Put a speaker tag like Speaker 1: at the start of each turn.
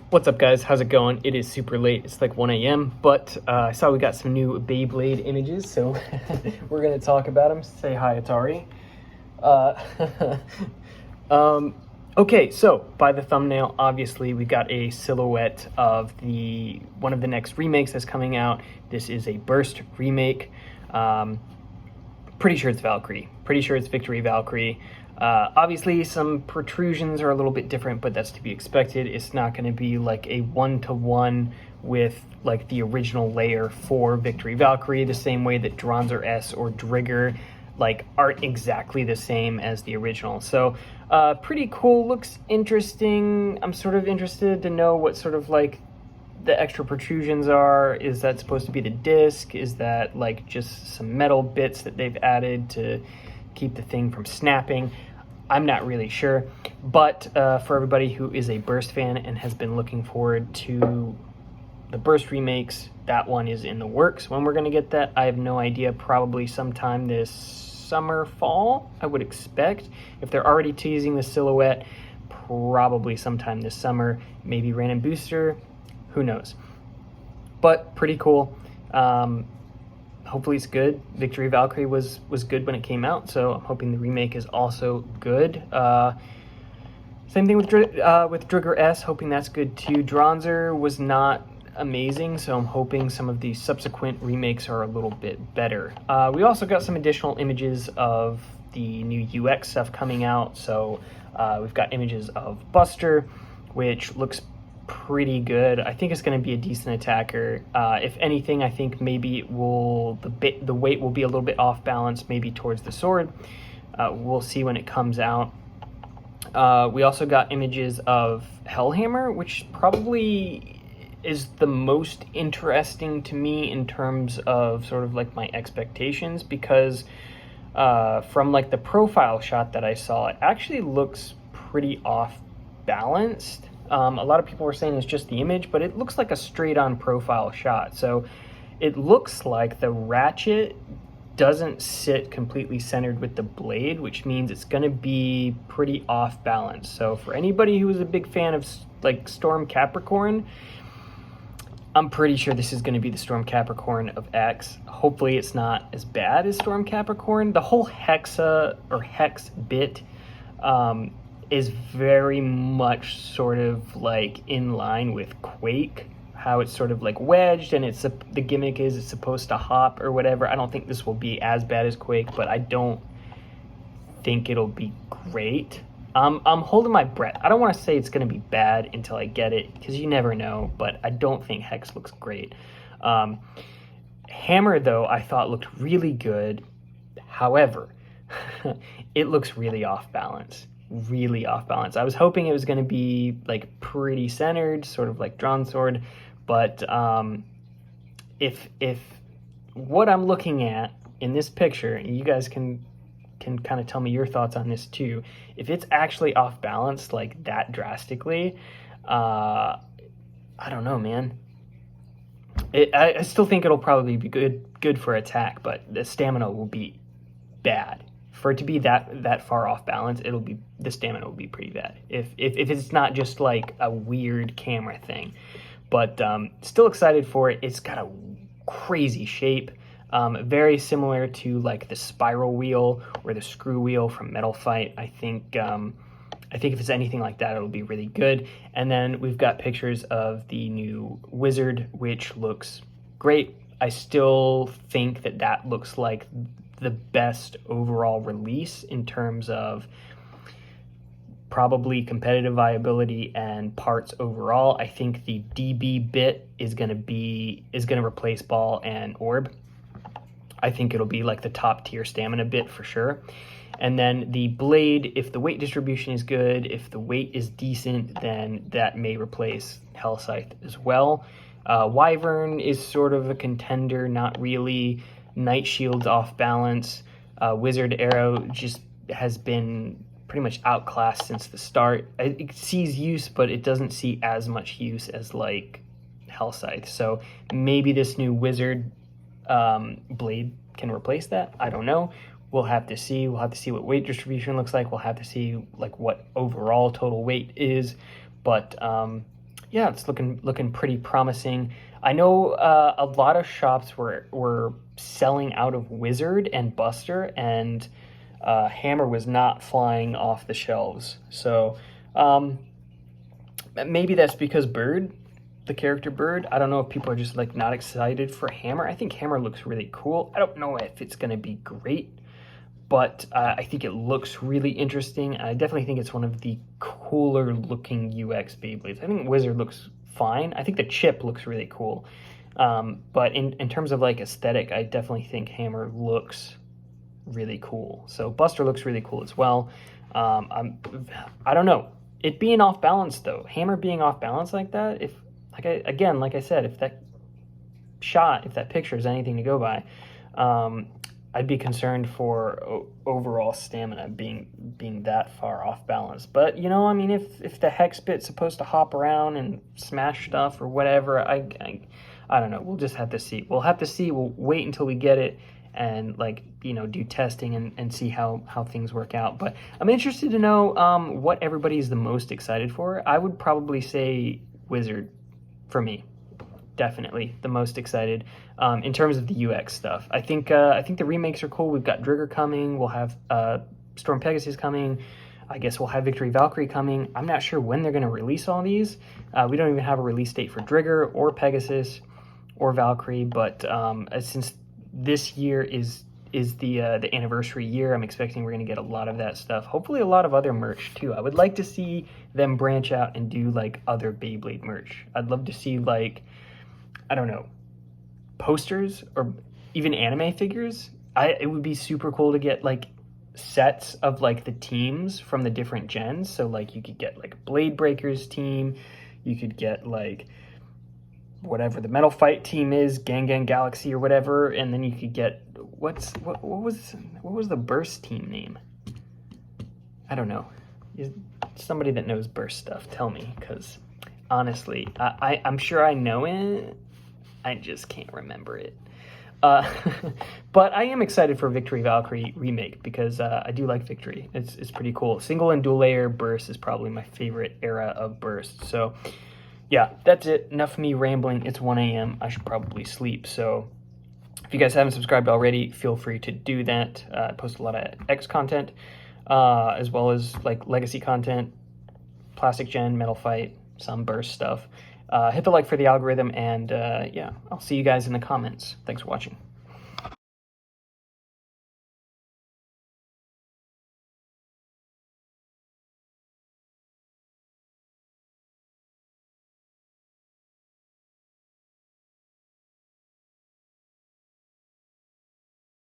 Speaker 1: What's up, guys? How's it going? It is super late. It's like 1 a.m., but I saw we got some new Beyblade images, so we're going to talk about them. Say hi, Atari. Okay, so by the thumbnail, obviously we got a silhouette of one of the next remakes that's coming out. This is a Burst remake. Pretty sure it's Valkyrie. Pretty sure it's Victory Valkyrie. Obviously, some protrusions are a little bit different, but that's to be expected. It's not going to be like a one-to-one with like the original layer for Victory Valkyrie, the same way that Dranzer S or Drigger like aren't exactly the same as the original. So pretty cool, looks interesting. I'm sort of interested to know what sort of like the extra protrusions are. Is that supposed to be the disc? Is that like just some metal bits that they've added to keep the thing from snapping? I'm not really sure, but for everybody who is a Burst fan and has been looking forward to the Burst remakes, that one is in the works. When we're going to get that, I have no idea. Probably sometime this summer, fall, I would expect. If they're already teasing the silhouette, probably sometime this summer, maybe random booster, who knows. But pretty cool. Hopefully it's good. Victory Valkyrie was good when it came out, so I'm hoping the remake is also good. Same thing with Drigger S, hoping that's good too. Dranzer was not amazing, so I'm hoping some of the subsequent remakes are a little bit better. We also got some additional images of the new UX stuff coming out. So we've got images of Buster, which looks pretty good. I think it's going to be a decent attacker. If anything, I think maybe the weight will be a little bit off balance, maybe towards the sword. We'll see when it comes out. We also got images of Hellhammer, which probably is the most interesting to me in terms of sort of like my expectations, because from like the profile shot that I saw, it actually looks pretty off balanced. A lot of people were saying it's just the image, but it looks like a straight-on profile shot. So it looks like the ratchet doesn't sit completely centered with the blade, which means it's going to be pretty off balance. So for anybody who is a big fan of like Storm Capricorn, I'm pretty sure this is going to be the Storm Capricorn of X. Hopefully it's not as bad as Storm Capricorn. The whole hex bit is very much sort of like in line with Quake, how it's sort of like wedged, and the gimmick is it's supposed to hop or whatever. I don't think this will be as bad as Quake, but I don't think it'll be great. I'm holding my breath. I don't want to say it's going to be bad until I get it, because you never know, but I don't think Hex looks great. Hammer, though, I thought looked really good. However, it looks really off balance. Really off balance. I was hoping it was going to be like pretty centered, sort of like drawn sword, but if what I'm looking at in this picture, and you guys can kind of tell me your thoughts on this too, if it's actually off balance like that drastically, I don't know, man. I still think it'll probably be good for attack, but the stamina will be bad. For it to be that far off balance, the stamina will be pretty bad. If it's not just like a weird camera thing, but still excited for it. It's got a crazy shape, very similar to like the spiral wheel or the screw wheel from Metal Fight. I think if it's anything like that, it'll be really good. And then we've got pictures of the new Wizard, which looks great. I still think that looks like the best overall release in terms of probably competitive viability and parts overall. I think the DB bit is going to replace ball and orb. I think it'll be like the top tier stamina bit for sure. And then the blade, if the weight distribution is good, if the weight is decent, then that may replace Hell Scythe as well. Wyvern is sort of a contender, not really. Night Shield's off balance. Wizard Arrow just has been pretty much outclassed since the start. It sees use, but it doesn't see as much use as like Hell Scythe. So maybe this new Wizard blade can replace that. I don't know. We'll have to see. We'll have to see what weight distribution looks like. We'll have to see like what overall total weight is. But yeah, it's looking pretty promising. I know a lot of shops were selling out of Wizard and Buster, and Hammer was not flying off the shelves. So maybe that's because Bird, the character Bird. I don't know if people are just like not excited for Hammer. I think Hammer looks really cool. I don't know if it's gonna be great, but I think it looks really interesting. I definitely think it's one of the cooler looking UX Beyblades. I think Wizard looks fine. I think the chip looks really cool. But in terms of like aesthetic, I definitely think Hammer looks really cool. So Buster looks really cool as well. I don't know. It being off balance though, Hammer being off balance like that, if like I said, if that picture is anything to go by, I'd be concerned for overall stamina being that far off balance. But you know, I mean, if the hex bit's supposed to hop around and smash stuff or whatever, I don't know. We'll just have to see. We'll have to see. We'll wait until we get it and like, you know, do testing and see how things work out. But I'm interested to know what everybody's the most excited for. I would probably say Wizard for me. Definitely the most excited in terms of the UX stuff. I think the remakes are cool. We've got Drigger coming. We'll have Storm Pegasus coming. I guess we'll have Victory Valkyrie coming. I'm not sure when they're going to release all these. We don't even have a release date for Drigger or Pegasus or Valkyrie. But since this year is the anniversary year, I'm expecting we're going to get a lot of that stuff. Hopefully a lot of other merch too. I would like to see them branch out and do like other Beyblade merch. I'd love to see like, I don't know, posters or even anime figures. It would be super cool to get like sets of like the teams from the different gens. So like you could get like Blade Breakers team, you could get like whatever the Metal Fight team is, Gang Galaxy or whatever, and then you could get what was the Burst team name? I don't know. Somebody that knows Burst stuff, tell me, because honestly, I'm sure I know it. I just can't remember it. But I am excited for Victory Valkyrie Remake because I do like Victory. It's pretty cool. Single and dual layer Burst is probably my favorite era of Burst. So yeah, that's it. Enough of me rambling. It's 1 a.m. I should probably sleep. So if you guys haven't subscribed already, feel free to do that. I post a lot of X content as well as like legacy content, Plastic Gen, Metal Fight, some Burst stuff. Hit the like for the algorithm, and yeah, I'll see you guys in the comments. Thanks for watching.